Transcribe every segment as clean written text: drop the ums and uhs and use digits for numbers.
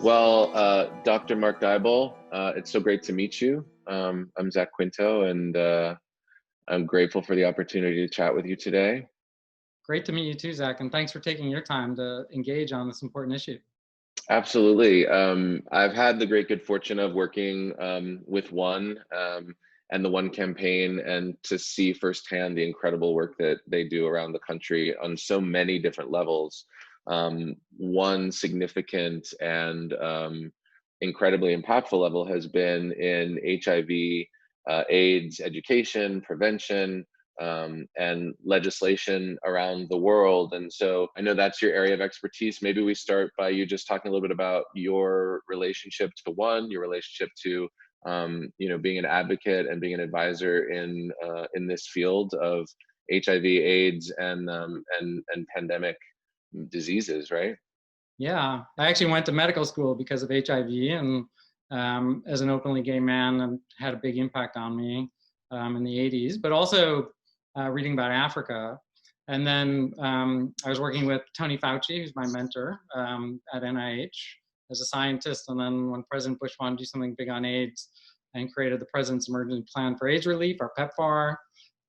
Well, Dr. Mark Dybul, it's so great to meet you. I'm Zach Quinto, and I'm grateful for the opportunity to chat with you today. Great to meet you too, Zach, and thanks for taking your time to engage on this important issue. Absolutely. I've had the great good fortune of working with One and the One campaign, and to see firsthand the incredible work that they do around the country on so many different levels. One significant and incredibly impactful level has been in HIV, AIDS education, prevention, and legislation around the world. And so I know that's your area of expertise. Maybe we start by you just talking a little bit about your relationship to One, your relationship to being an advocate and being an advisor in this field of HIV, AIDS, and pandemic diseases, right? Yeah, I actually went to medical school because of HIV, and as an openly gay man, had a big impact on me in the '80s. But also reading about Africa, and then I was working with Tony Fauci, who's my mentor at NIH as a scientist. And then when President Bush wanted to do something big on AIDS, and created the President's Emergency Plan for AIDS Relief, or PEPFAR,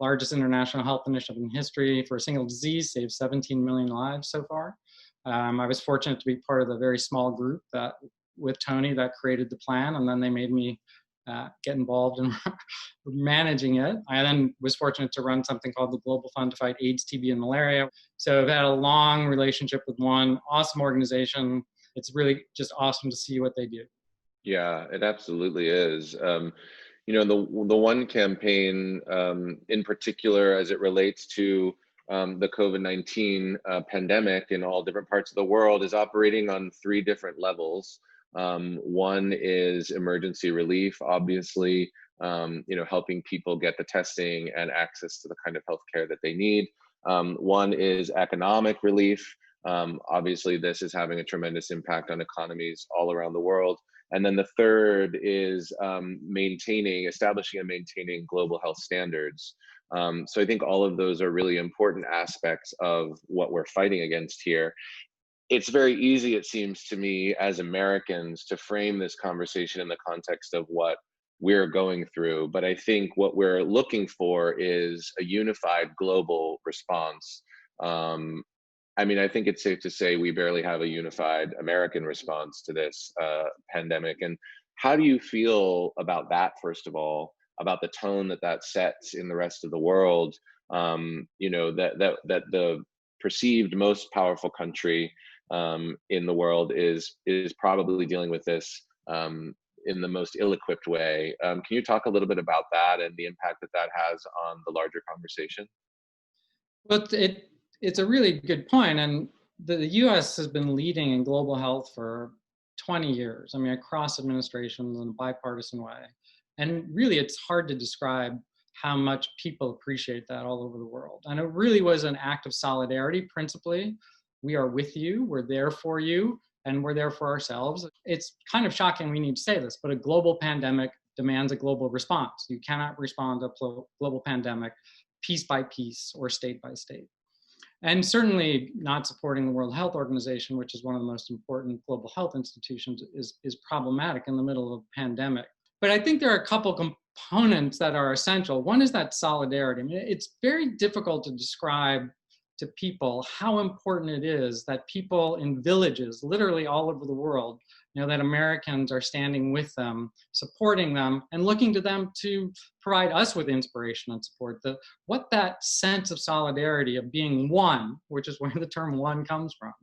largest international health initiative in history for a single disease, saved 17 million lives so far. I was fortunate to be part of the very small group that, with Tony, that created the plan, and then they made me get involved in managing it. I then was fortunate to run something called the Global Fund to Fight AIDS, TB, and Malaria. So I've had a long relationship with One awesome organization. It's really just awesome to see what they do. Yeah, it absolutely is. The One campaign, in particular, as it relates to the COVID-19 pandemic in all different parts of the world, is operating on three different levels. One is emergency relief, obviously, helping people get the testing and access to the kind of healthcare that they need. One is economic relief. Obviously, this is having a tremendous impact on economies all around the world. And then the third is establishing and maintaining global health standards. So I think all of those are really important aspects of what we're fighting against here. It's very easy, it seems to me, as Americans, to frame this conversation in the context of what we're going through. But I think what we're looking for is a unified global response. I think it's safe to say we barely have a unified American response to this pandemic. And how do you feel about that, first of all, about the tone that sets in the rest of the world? That the perceived most powerful country in the world is probably dealing with this in the most ill-equipped way. Can you talk a little bit about that and the impact that has on the larger conversation? But it's a really good point, and the U.S. has been leading in global health for 20 years. I mean, across administrations in a bipartisan way, and really, it's hard to describe how much people appreciate that all over the world. And it really was an act of solidarity, principally. We are with you, we're there for you, and we're there for ourselves. It's kind of shocking we need to say this, but a global pandemic demands a global response. You cannot respond to a global pandemic piece by piece or state by state. And certainly not supporting the World Health Organization, which is one of the most important global health institutions, is problematic in the middle of a pandemic. But I think there are a couple components that are essential. One is that solidarity. I mean, it's very difficult to describe to people how important it is that people in villages, literally all over the world, that Americans are standing with them, supporting them, and looking to them to provide us with inspiration and support. What that sense of solidarity, of being one, which is where the term one comes from,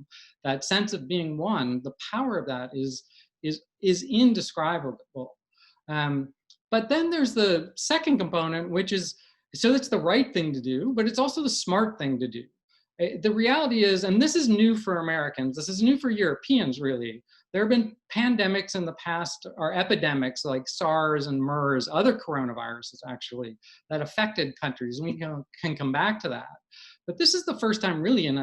that sense of being one, the power of that is indescribable. But then there's the second component, which is, so it's the right thing to do, but it's also the smart thing to do. The reality is, and this is new for Americans, this is new for Europeans, really. There have been pandemics in the past, or epidemics like SARS and MERS, other coronaviruses actually, that affected countries. And we can come back to that. But this is the first time really in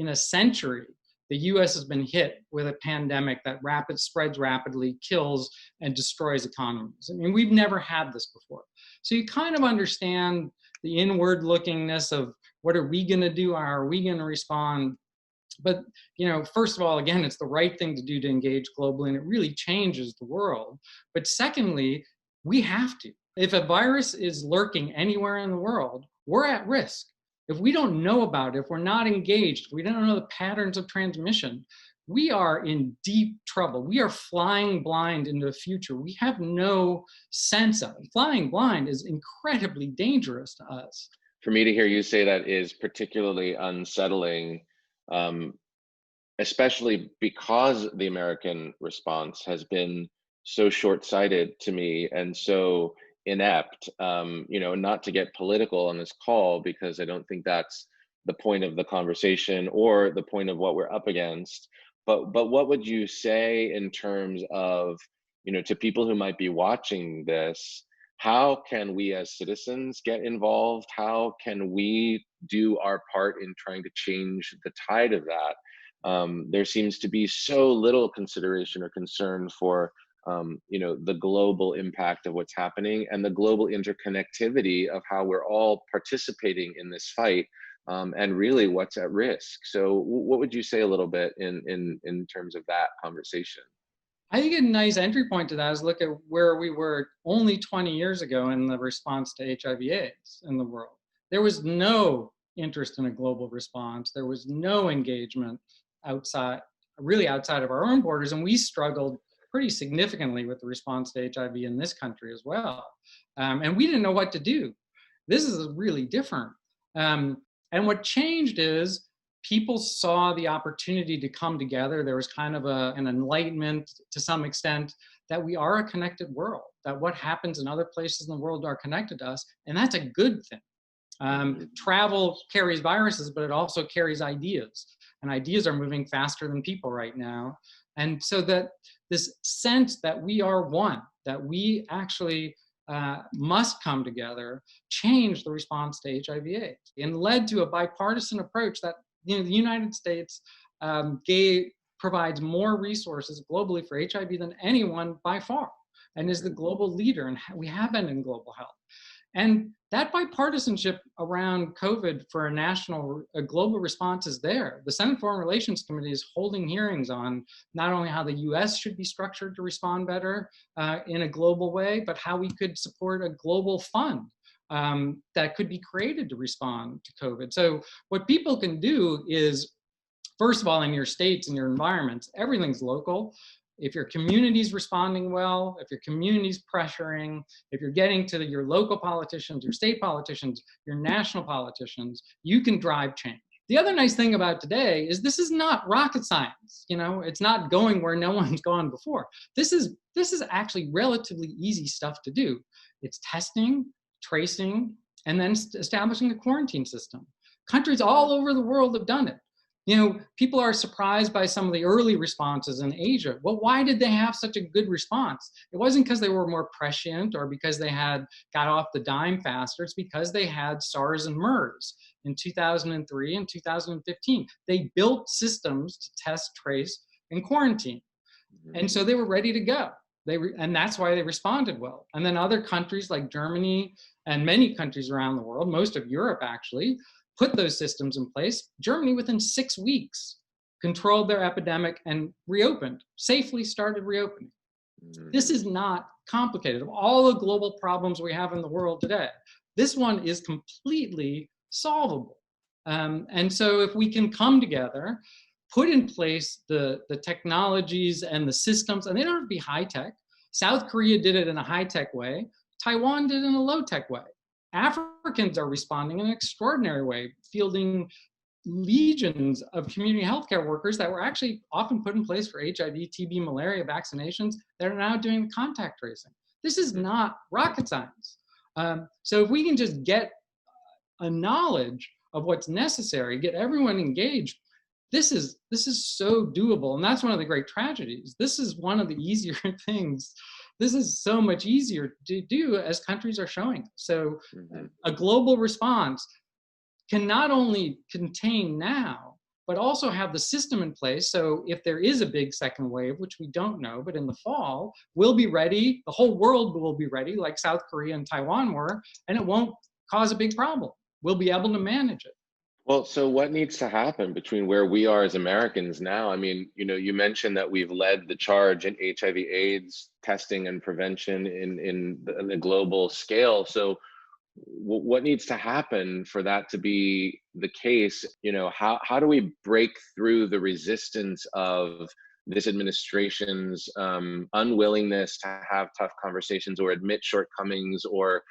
a century the US has been hit with a pandemic that spreads rapidly, kills, and destroys economies. I mean, we've never had this before. So you kind of understand the inward lookingness of what are we going to do? How are we going to respond? But, first of all, again, it's the right thing to do to engage globally, and it really changes the world. But secondly, we have to. If a virus is lurking anywhere in the world, we're at risk. If we don't know about it, if we're not engaged, if we don't know the patterns of transmission, we are in deep trouble. We are flying blind into the future. We have no sense of it. Flying blind is incredibly dangerous to us. For me to hear you say that is particularly unsettling, especially because the American response has been so short-sighted to me and so inept. Not to get political on this call, because I don't think that's the point of the conversation or the point of what we're up against. But what would you say in terms of, to people who might be watching this, how can we as citizens get involved? How can we do our part in trying to change the tide of that? There seems to be so little consideration or concern for the global impact of what's happening and the global interconnectivity of how we're all participating in this fight, and really what's at risk. So what would you say a little bit in terms of that conversation? I think a nice entry point to that is look at where we were only 20 years ago in the response to HIV/AIDS in the world. There was no interest in a global response. There was no engagement really outside of our own borders, and we struggled pretty significantly with the response to HIV in this country as well. And we didn't know what to do. This is really different. And what changed is people saw the opportunity to come together. There was kind of an enlightenment to some extent that we are a connected world, that what happens in other places in the world are connected to us, and that's a good thing. Travel carries viruses, but it also carries ideas, and ideas are moving faster than people right now. And so that this sense that we are one, that we actually must come together, changed the response to HIV/AIDS and led to a bipartisan approach that the United States provides more resources globally for HIV than anyone by far, and is the global leader, and we have been in global health. And that bipartisanship around COVID for a global response is there. The Senate Foreign Relations Committee is holding hearings on not only how the US should be structured to respond better in a global way, but how we could support a global fund that could be created to respond to COVID. So what people can do is, first of all, in your states and your environments, everything's local. If your community's responding well, if your community's pressuring, if you're getting to your local politicians, your state politicians, your national politicians, you can drive change. The other nice thing about today is this is not rocket science. It's not going where no one's gone before. This is actually relatively easy stuff to do. It's testing, tracing, and then establishing a quarantine system. Countries all over the world have done it. People are surprised by some of the early responses in Asia. Well, why did they have such a good response? It wasn't because they were more prescient or because they had got off the dime faster. It's because they had SARS and MERS in 2003 and 2015. They built systems to test, trace, and quarantine. And so they were ready to go. And that's why they responded well. And then other countries like Germany and many countries around the world, most of Europe actually, put those systems in place. Germany, within 6 weeks, controlled their epidemic and reopened, safely started reopening. This is not complicated. Of all the global problems we have in the world today, this one is completely solvable. And so if we can come together, put in place the technologies and the systems, and they don't have to be high tech. South Korea did it in a high tech way. Taiwan did it in a low tech way. Africans are responding in an extraordinary way, fielding legions of community healthcare workers that were actually often put in place for HIV, TB, malaria vaccinations that are now doing contact tracing. This is not rocket science. So if we can just get a knowledge of what's necessary, get everyone engaged, this is so doable. And that's one of the great tragedies. This is one of the easier things. This is so much easier to do as countries are showing. So a global response can not only contain now, but also have the system in place. So if there is a big second wave, which we don't know, but in the fall, we'll be ready. The whole world will be ready, like South Korea and Taiwan were, and it won't cause a big problem. We'll be able to manage it. Well, so what needs to happen between where we are as Americans now? I mean, you mentioned that we've led the charge in HIV/AIDS testing and prevention in the global scale. So what needs to happen for that to be the case? How do we break through the resistance of this administration's unwillingness to have tough conversations or admit shortcomings or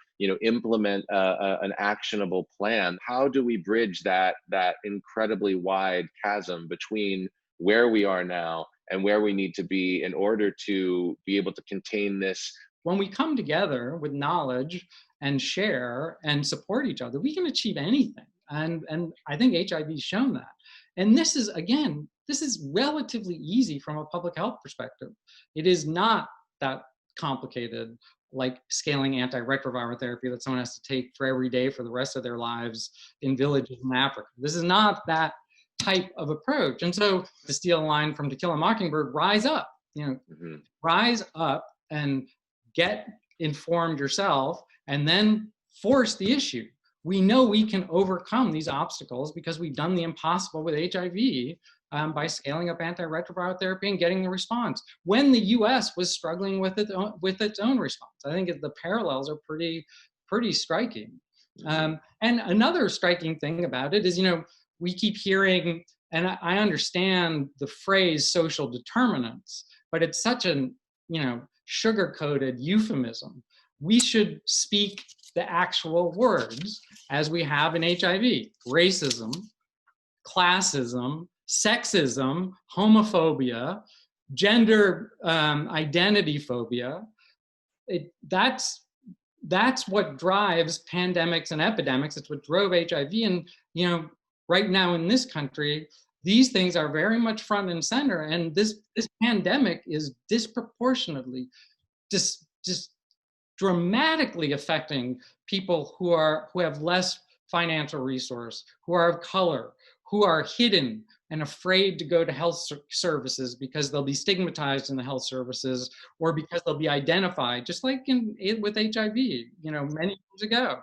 implement an actionable plan? How do we bridge that incredibly wide chasm between where we are now and where we need to be in order to be able to contain this? When we come together with knowledge and share and support each other, we can achieve anything. And I think HIV has shown that. And this is, again, this is relatively easy from a public health perspective. It is not that complicated, like scaling antiretroviral therapy that someone has to take for every day for the rest of their lives in villages in Africa. This is not that type of approach. And so, to steal a line from To Kill a Mockingbird, rise up, Mhm. rise up and get informed yourself, and then force the issue. We know we can overcome these obstacles because we've done the impossible with HIV, by scaling up antiretroviral therapy and getting the response when the U.S. was struggling with its own response. I think the parallels are pretty striking. And another striking thing about it is, we keep hearing, and I understand the phrase social determinants, but it's such an sugar-coated euphemism. We should speak the actual words as we have in HIV: racism, classism, sexism, homophobia, gender identity phobia. That's what drives pandemics and epidemics. It's what drove HIV. And right now in this country, these things are very much front and center. And this pandemic is disproportionately, just dramatically affecting people who have less financial resource, who are of color, who are hidden and afraid to go to health services because they'll be stigmatized in the health services, or because they'll be identified, just like with HIV, many years ago.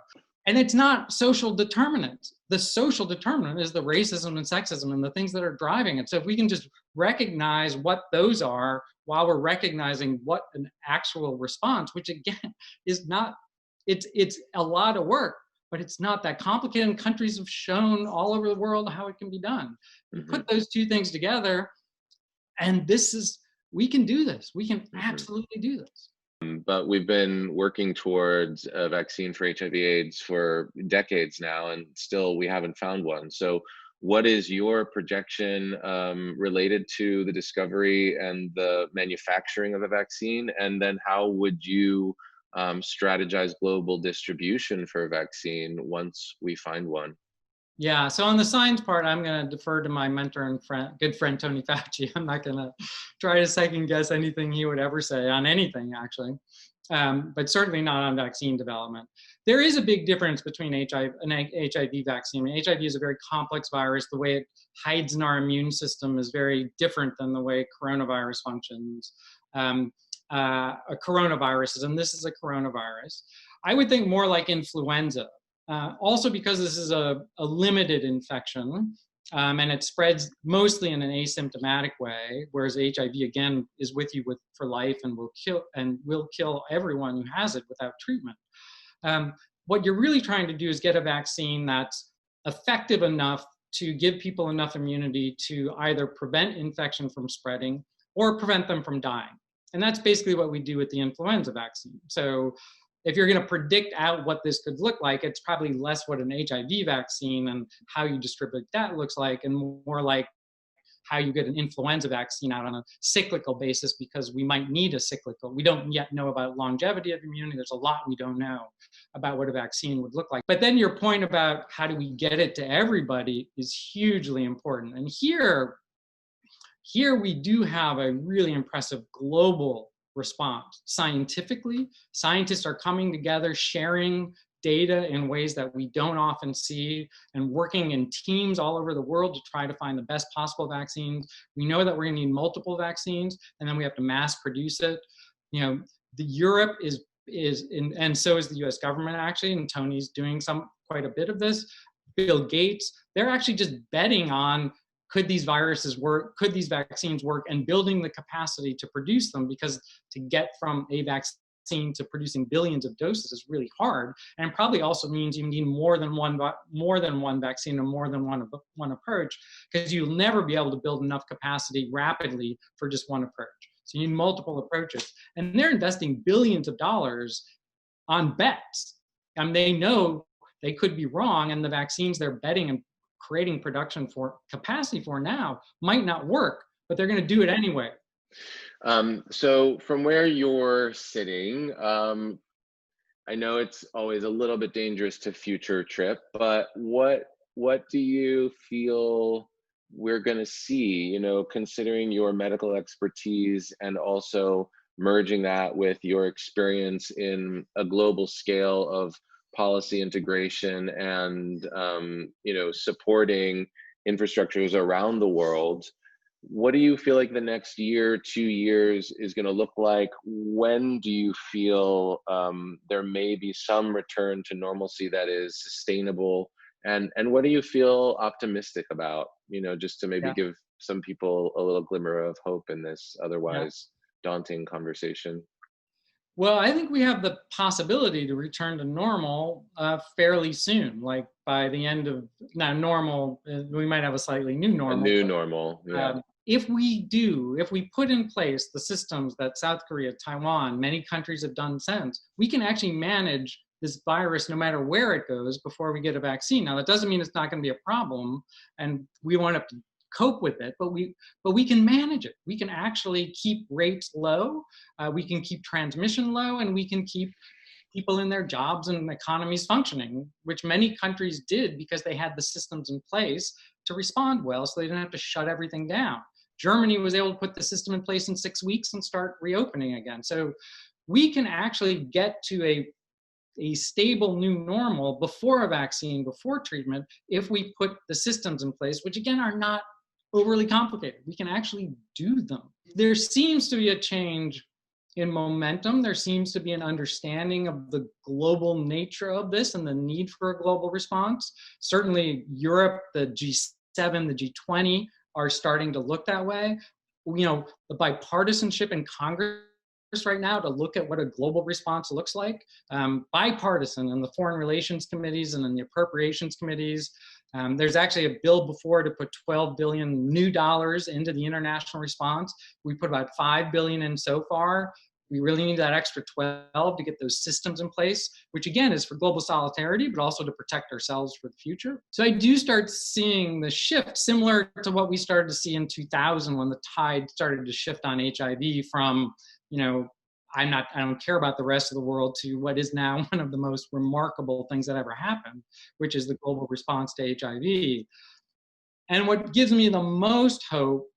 And it's not social determinant. The social determinant is the racism and sexism and the things that are driving it. So if we can just recognize what those are while we're recognizing what an actual response, which again is not, it's a lot of work, but it's not that complicated. And countries have shown all over the world how it can be done. You put those two things together, and we can do this. We can absolutely do this. But we've been working towards a vaccine for HIV/AIDS for decades now, and still we haven't found one. So, what is your projection related to the discovery and the manufacturing of a vaccine? And then, how would you strategize global distribution for a vaccine once we find one? Yeah, so on the science part, I'm going to defer to my mentor and good friend, Tony Fauci. I'm not going to try to second guess anything he would ever say on anything, actually, but certainly not on vaccine development. There is a big difference between an HIV vaccine. I mean, HIV is a very complex virus. The way it hides in our immune system is very different than the way coronavirus functions. A coronavirus is, and this is a coronavirus. I would think more like influenza. Also because this is a limited infection, and it spreads mostly in an asymptomatic way, whereas HIV, again, is with you for life and will kill everyone who has it without treatment. What you're really trying to do is get a vaccine that's effective enough to give people enough immunity to either prevent infection from spreading or prevent them from dying. And that's basically what we do with the influenza vaccine. So if you're going to predict out what this could look like, it's probably less what an HIV vaccine and how you distribute that looks like, and more like how you get an influenza vaccine out on a cyclical basis, because we might need a cyclical. We don't yet know about longevity of immunity. There's a lot we don't know about what a vaccine would look like. But then your point about how do we get it to everybody is hugely important. And here we do have a really impressive global response. Scientifically, scientists are coming together, sharing data in ways that we don't often see, and working in teams all over the world to try to find the best possible vaccines. We know that we're going to need multiple vaccines, and then we have to mass produce it. The Europe is and so is the U.S. government, actually, and Tony's doing quite a bit of this. Bill Gates, they're actually just betting on, could these viruses work? Could these vaccines work? And building the capacity to produce them, because to get from a vaccine to producing billions of doses is really hard, and probably also means you need more than one vaccine and more than one approach, because you'll never be able to build enough capacity rapidly for just one approach. So you need multiple approaches, and they're investing billions of dollars on bets, and they know they could be wrong, and the vaccines they're betting and creating production for capacity for now might not work, but they're going to do it anyway. So from where you're sitting, I know it's always a little bit dangerous to future trip, but what do you feel we're going to see, considering your medical expertise and also merging that with your experience in a global scale of policy integration and supporting infrastructures around the world? What do you feel like the next year, 2 years is going to look like? When do you feel there may be some return to normalcy that is sustainable? And what do you feel optimistic about, just to maybe give some people a little glimmer of hope in this otherwise daunting conversation? Well, I think we have the possibility to return to normal fairly soon. Like by the end of, now normal, we might have a slightly new normal. A new normal, yeah. If we put in place the systems that South Korea, Taiwan, many countries have done since, we can actually manage this virus no matter where it goes before we get a vaccine. Now, that doesn't mean it's not going to be a problem and we won't have to cope with it, but we can manage it. We can actually keep rates low, we can keep transmission low, and we can keep people in their jobs and economies functioning, which many countries did because they had the systems in place to respond well, so they didn't have to shut everything down. Germany was able to put the system in place in 6 weeks and start reopening again. So we can actually get to a stable new normal before a vaccine, before treatment, if we put the systems in place, which again are not overly complicated. We can actually do them. There seems to be a change in momentum. There seems to be an understanding of the global nature of this and the need for a global response. Certainly Europe, the G7, the G20 are starting to look that way. The bipartisanship in Congress right now to look at what a global response looks like, bipartisan in the foreign relations committees and in the appropriations committees. There's actually a bill before to put $12 billion new dollars into the international response. We put about $5 billion in so far. We really need that extra 12 to get those systems in place, which again is for global solidarity, but also to protect ourselves for the future. So I do start seeing the shift similar to what we started to see in 2000 when the tide started to shift on HIV from, I don't care about the rest of the world, to what is now one of the most remarkable things that ever happened, which is the global response to HIV. And what gives me the most hope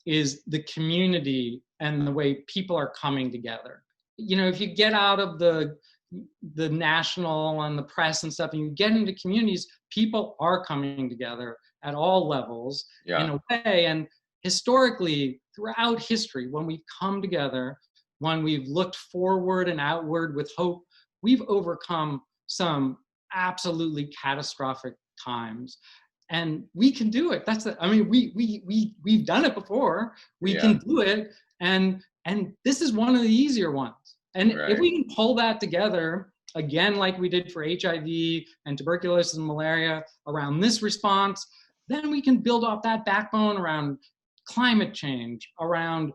is the community and the way people are coming together. If you get out of the national and the press and stuff and you get into communities, people are coming together at all levels in a way. And historically, throughout history, when we've come together, when we've looked forward and outward with hope, we've overcome some absolutely catastrophic times. And we can do it. We've done it before. We can do it. And this is one of the easier ones. And if we can pull that together, again, like we did for HIV and tuberculosis and malaria around this response, then we can build off that backbone around climate change, around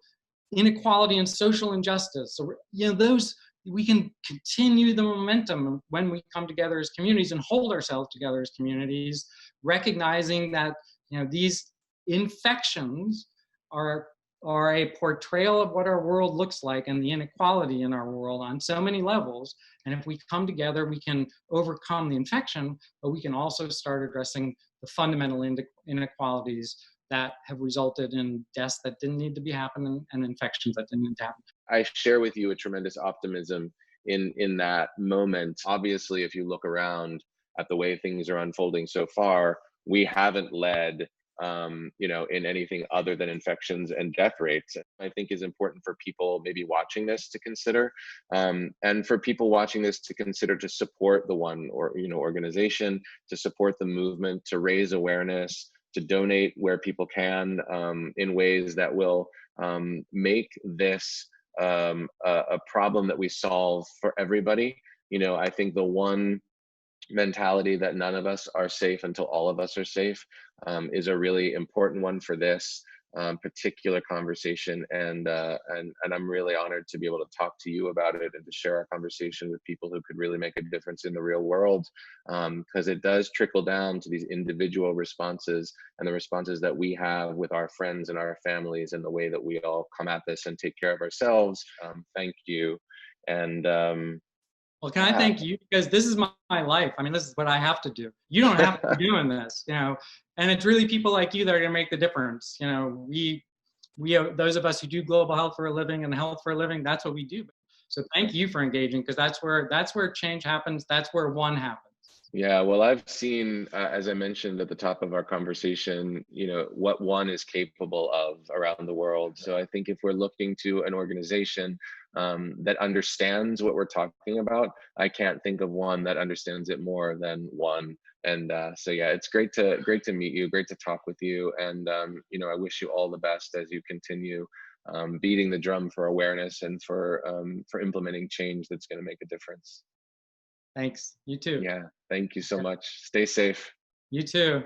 inequality and social injustice. So, we can continue the momentum when we come together as communities and hold ourselves together as communities, recognizing that these infections are a portrayal of what our world looks like and the inequality in our world on so many levels. And if we come together, we can overcome the infection, but we can also start addressing the fundamental inequalities that have resulted in deaths that didn't need to be happening and infections that didn't need to happen. I share with you a tremendous optimism in that moment. Obviously, if you look around at the way things are unfolding so far, we haven't led in anything other than infections and death rates. I think is important for people maybe watching this to consider, and for people watching this to consider to support the one or organization, to support the movement, to raise awareness, to donate where people can, in ways that will make this a problem that we solve for everybody. I think the one mentality that none of us are safe until all of us are safe is a really important one for this particular conversation, and I'm really honored to be able to talk to you about it and to share our conversation with people who could really make a difference in the real world, because it does trickle down to these individual responses and the responses that we have with our friends and our families and the way that we all come at this and take care of ourselves. Thank you. And Well, can I yeah. thank you, because this is my life. I mean, this is what I have to do. You don't have to be doing this, and it's really people like you that are going to make the difference. We are those of us who do global health for a living and health for a living. That's what we do. So thank you for engaging, because that's where change happens. That's where one happens. Yeah, well, I've seen, as I mentioned at the top of our conversation, what one is capable of around the world. So I think if we're looking to an organization that understands what we're talking about, I can't think of one that understands it more than one. And so yeah, it's great to meet you, great to talk with you, and I wish you all the best as you continue beating the drum for awareness and for implementing change that's going to make a difference. Thanks. You too. Yeah, thank you so much. Stay safe. You too.